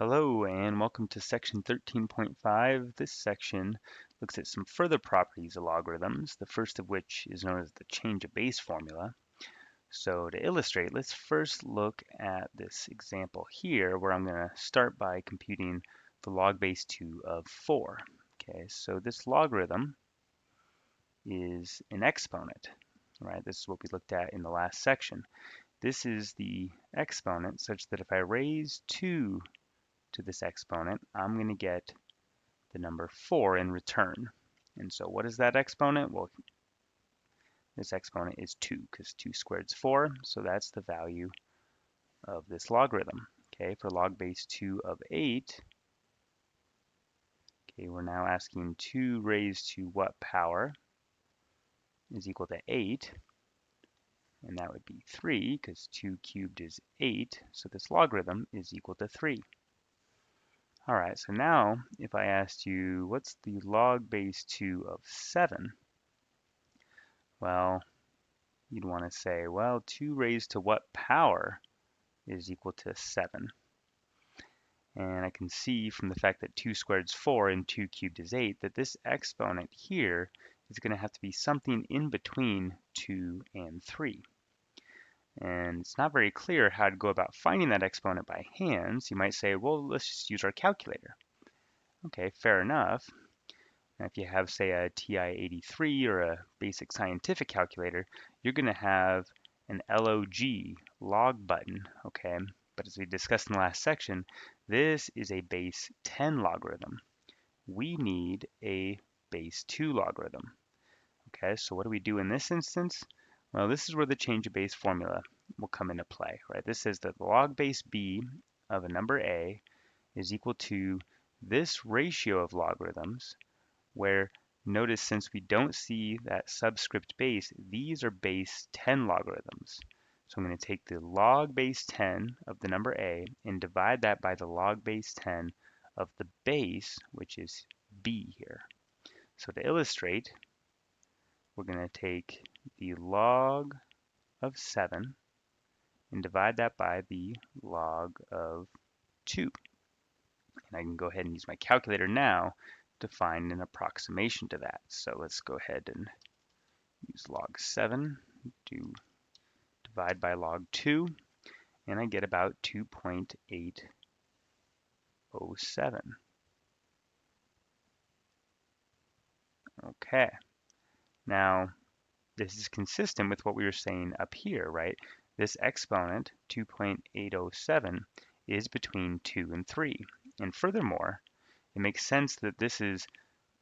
Hello and welcome to section 13.5. This section looks at some further properties of logarithms, the first of which is known as the change of base formula. So to illustrate, let's first look at this example here where I'm going to start by computing the log base 2 of 4. Okay, so this logarithm is an exponent, right? This is what we looked at in the last section. This is the exponent such that if I raise 2 to this exponent, I'm going to get the number 4 in return. And so what is that exponent? Well, this exponent is 2 because 2 squared is 4, so that's the value of this logarithm. Okay, for log base 2 of 8, okay, we're now asking 2 raised to what power is equal to 8, and that would be 3 because 2 cubed is 8, so this logarithm is equal to 3. All right, so now if I asked you what's the log base 2 of 7, well, you'd want to say, well, 2 raised to what power is equal to 7? And I can see from the fact that 2 squared is 4 and 2 cubed is 8 that this exponent here is going to have to be something in between 2 and 3. And it's not very clear how to go about finding that exponent by hand. So you might say, well, let's just use our calculator. Okay, fair enough. Now, if you have, say, a TI-83 or a basic scientific calculator, you're going to have an log button, okay? But as we discussed in the last section, this is a base 10 logarithm. We need a base 2 logarithm. Okay, so what do we do in this instance? Well, this is where the change of base formula will come into play, right? This says that the log base b of a number a is equal to this ratio of logarithms, where notice since we don't see that subscript base, these are base 10 logarithms. So I'm going to take the log base 10 of the number a and divide that by the log base 10 of the base, which is b here. So to illustrate, we're going to take the log of 7 and divide that by the log of 2. And I can go ahead and use my calculator now to find an approximation to that. So let's go ahead and use log 7, do divide by log 2, and I get about 2.807. Okay, now this is consistent with what we were saying up here, right? This exponent, 2.807, is between 2 and 3. And furthermore, it makes sense that this is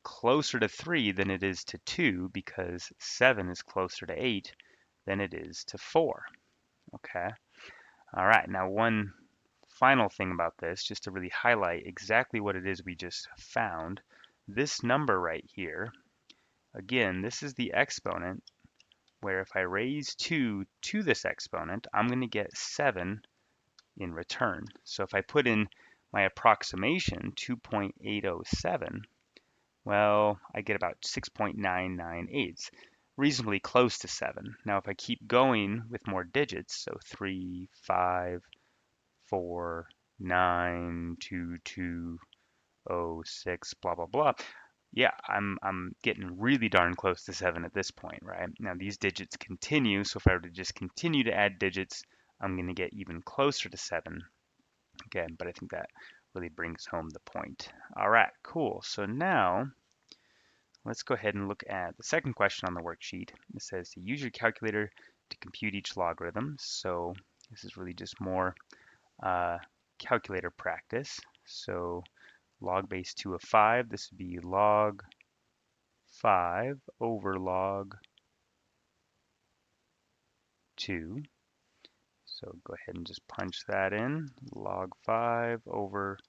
closer to 3 than it is to 2 because 7 is closer to 8 than it is to 4. Okay. All right. Now, one final thing about this, just to really highlight exactly what it is we just found. This number right here, again, this is the exponent where if I raise 2 to this exponent, I'm going to get 7 in return. So if I put in my approximation, 2.807, well, I get about 6.998, reasonably close to 7. Now, if I keep going with more digits, so 3, 5, 4, 9, 2, 2, 0, 6, blah, blah, blah, yeah, I'm getting really darn close to 7 at this point, right? Now, these digits continue, so if I were to just continue to add digits, I'm going to get even closer to 7 again, but I think that really brings home the point. All right, cool. So now let's go ahead and look at the second question on the worksheet. It says to use your calculator to compute each logarithm. So this is really just more calculator practice. So log base 2 of 5, this would be log 5 over log 2. So go ahead and just punch that in. Log 5 over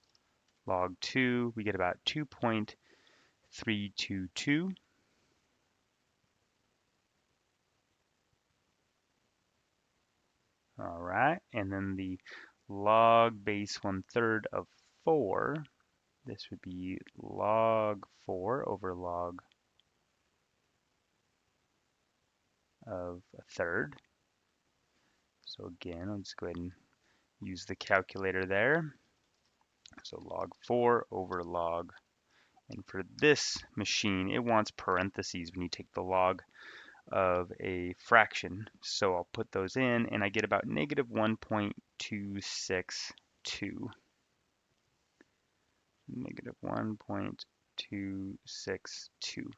log 2, we get about 2.322. All right, and then the log base 1/3 of 4, this would be log 4 over log of 1/3. So again, I'll just go ahead and use the calculator there. So log 4 over log. And for this machine, it wants parentheses when you take the log of a fraction. So I'll put those in, and I get about negative 1.262. Negative 1.262.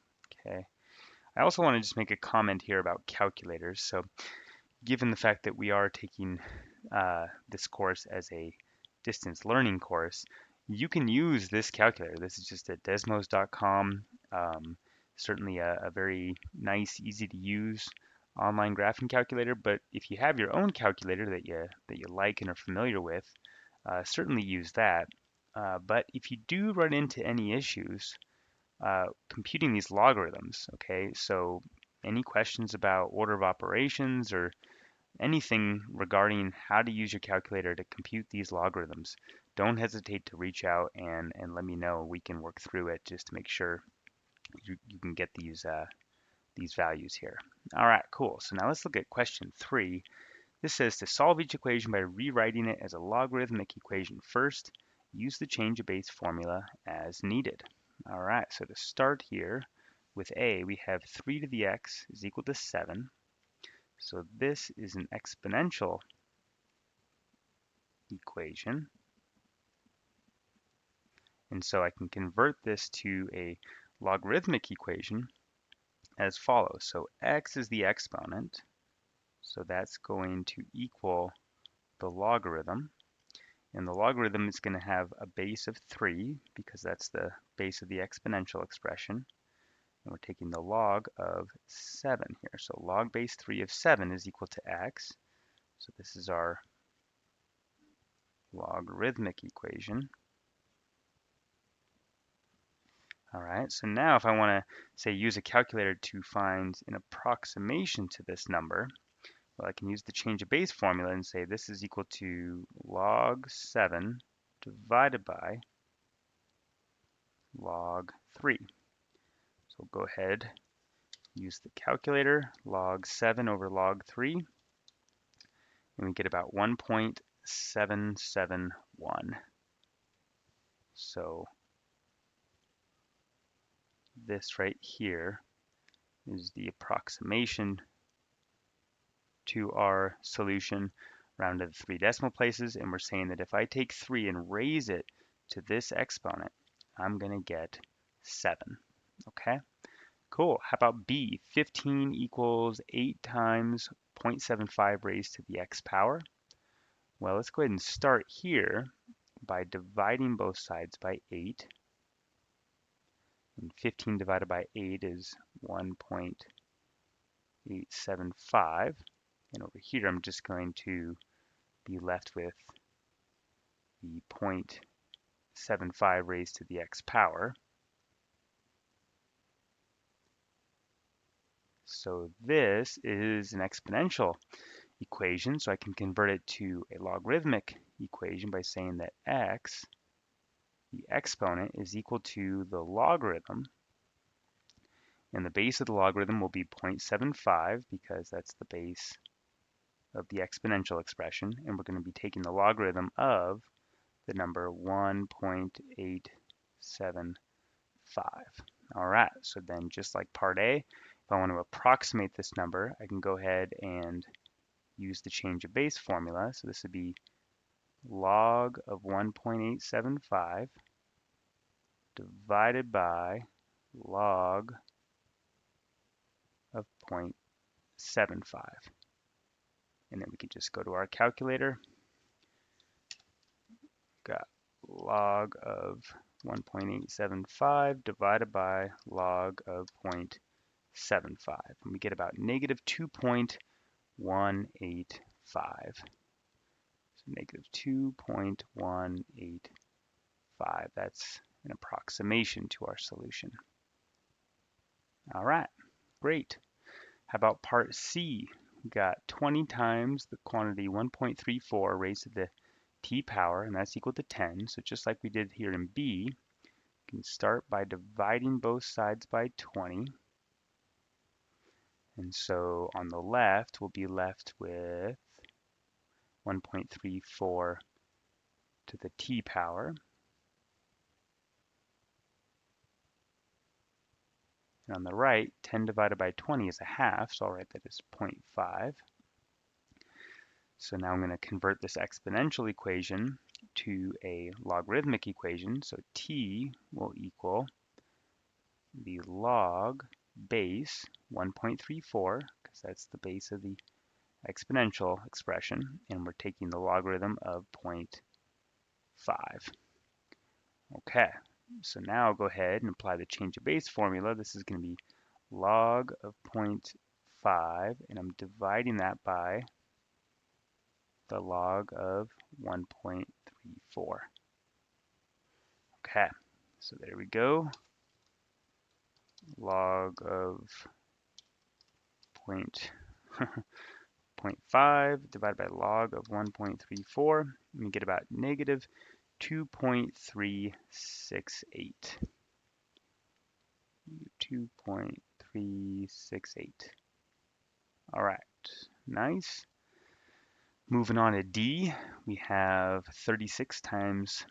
Okay. I also want to just make a comment here about calculators. So given the fact that we are taking this course as a distance learning course, you can use this calculator. This is just at desmos.com. Certainly a very nice, easy to use online graphing calculator. But if you have your own calculator that you like and are familiar with, certainly use that. But if you do run into any issues computing these logarithms, okay, so any questions about order of operations or anything regarding how to use your calculator to compute these logarithms, don't hesitate to reach out and let me know. We can work through it just to make sure you can get these values here. All right, cool. So now let's look at question 3. This says to solve each equation by rewriting it as a logarithmic equation first, use the change of base formula as needed. All right, so to start here with A, we have 3 to the x is equal to 7. So this is an exponential equation. And so I can convert this to a logarithmic equation as follows. So x is the exponent. So that's going to equal the logarithm. And the logarithm is going to have a base of 3 because that's the base of the exponential expression. And we're taking the log of 7 here. So log base 3 of 7 is equal to x. So this is our logarithmic equation. All right, so now if I want to, say, use a calculator to find an approximation to this number, well, I can use the change of base formula and say this is equal to log 7 divided by log 3. So we'll go ahead, use the calculator, log 7 over log 3, and we get about 1.771. So this right here is the approximation to our solution rounded 3 decimal places, and we're saying that if I take 3 and raise it to this exponent, I'm going to get 7. Okay, cool. How about B? 15 equals 8 times 0.75 raised to the x power. Well, let's go ahead and start here by dividing both sides by 8. And 15 divided by 8 is 1.875. And over here, I'm just going to be left with the 0.75 raised to the x power. So this is an exponential equation, so I can convert it to a logarithmic equation by saying that x, the exponent, is equal to the logarithm. And the base of the logarithm will be 0.75 because that's the base of the exponential expression. And we're going to be taking the logarithm of the number 1.875. All right, so then just like part A, if I want to approximate this number, I can go ahead and use the change of base formula. So this would be log of 1.875 divided by log of 0.75. And then we can just go to our calculator. Got log of 1.875 divided by log of 0.75. And we get about negative 2.185. So negative 2.185. That's an approximation to our solution. All right, great. How about part C? We got 20 times the quantity 1.34 raised to the t power, and that's equal to 10. So just like we did here in B, we can start by dividing both sides by 20. And so on the left, we'll be left with 1.34 to the t power. And on the right, 10 divided by 20 is a half, so I'll write that as 0.5. So now I'm going to convert this exponential equation to a logarithmic equation. So t will equal the log base 1.34, because that's the base of the exponential expression, and we're taking the logarithm of 0.5. Okay, so now I'll go ahead and apply the change of base formula. This is going to be log of 0.5, and I'm dividing that by the log of 1.34. Okay, so there we go. Log of 0.5 divided by log of 1.34, and you get about negative 2.368. 2.368. All right, nice. Moving on to D, we have 36 times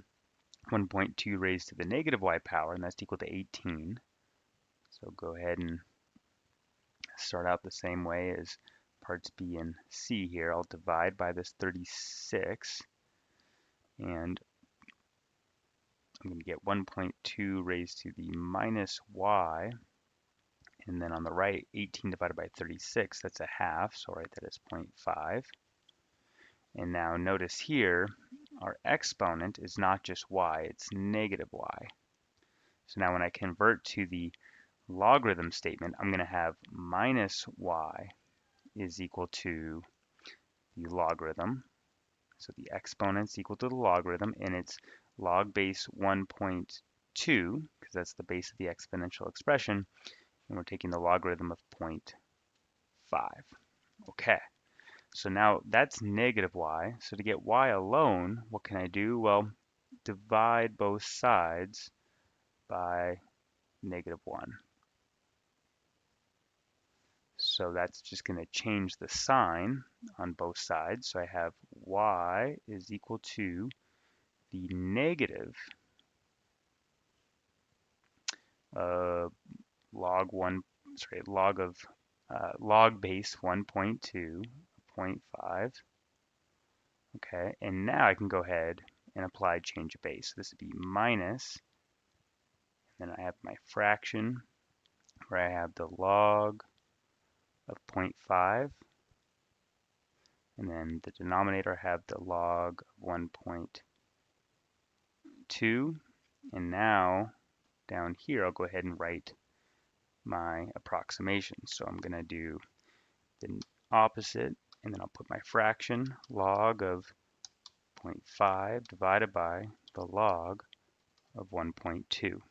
1.2 raised to the negative y power, and that's equal to 18. So go ahead and start out the same way as parts B and C here. I'll divide by this 36, and I'm going to get 1.2 raised to the minus y, and then on the right, 18 divided by 36, that's a half, so I'll write that as 0.5. And now notice here, our exponent is not just y, it's negative y. So now when I convert to the logarithm statement, I'm going to have minus y is equal to the logarithm. So the exponent's equal to the logarithm, and it's log base 1.2, because that's the base of the exponential expression, and we're taking the logarithm of 0.5. Okay, so now that's negative y. So to get y alone, what can I do? Well, divide both sides by negative 1. So that's just going to change the sign on both sides. So I have y is equal to the negative log base 1.2, 0.5. Okay, and now I can go ahead and apply change of base. So this would be minus, and then I have my fraction where I have the log of 0.5, and then the denominator I have the log of 1.2, and now down here I'll go ahead and write my approximation. So I'm going to do the opposite, and then I'll put my fraction, log of 0.5 divided by the log of 1.2,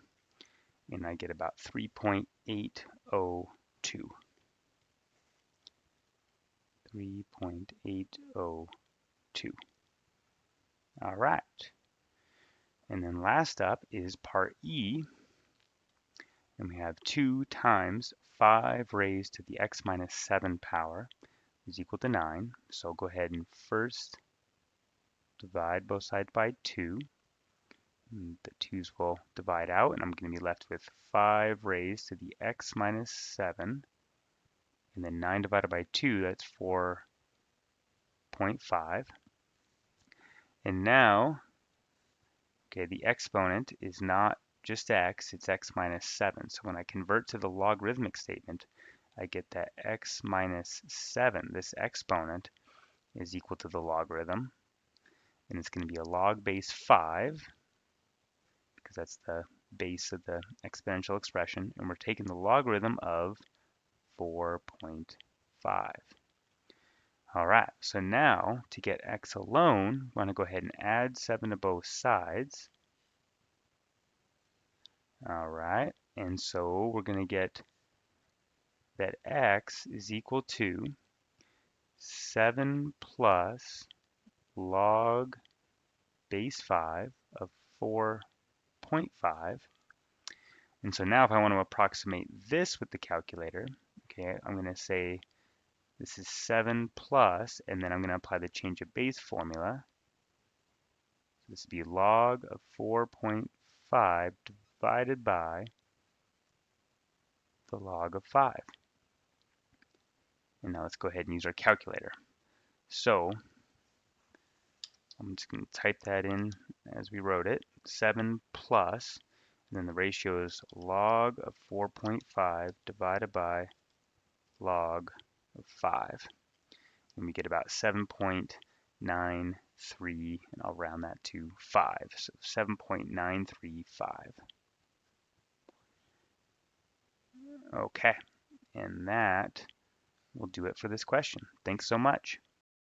and I get about 3.802. 3.802. All right. And then last up is part E, and we have 2 times 5 raised to the x minus 7 power is equal to 9. So I'll go ahead and first divide both sides by 2. And the 2's will divide out, and I'm going to be left with 5 raised to the x minus 7. And then 9 divided by 2, that's 4.5. And now, okay, the exponent is not just x, it's x minus 7. So when I convert to the logarithmic statement, I get that x minus 7, this exponent, is equal to the logarithm. And it's going to be a log base 5, because that's the base of the exponential expression. And we're taking the logarithm of 4.5. All right, so now to get x alone, we want to go ahead and add 7 to both sides. All right, and so we're going to get that x is equal to 7 plus log base 5 of 4.5. And so now if I want to approximate this with the calculator, okay, I'm going to say this is 7 plus, and then I'm going to apply the change of base formula. So this would be log of 4.5 divided by the log of 5. And now let's go ahead and use our calculator. So I'm just going to type that in as we wrote it, 7 plus, and then the ratio is log of 4.5 divided by log of 5. And we get about 7.93, and I'll round that to 5. So 7.935. Okay, and that will do it for this question. Thanks so much.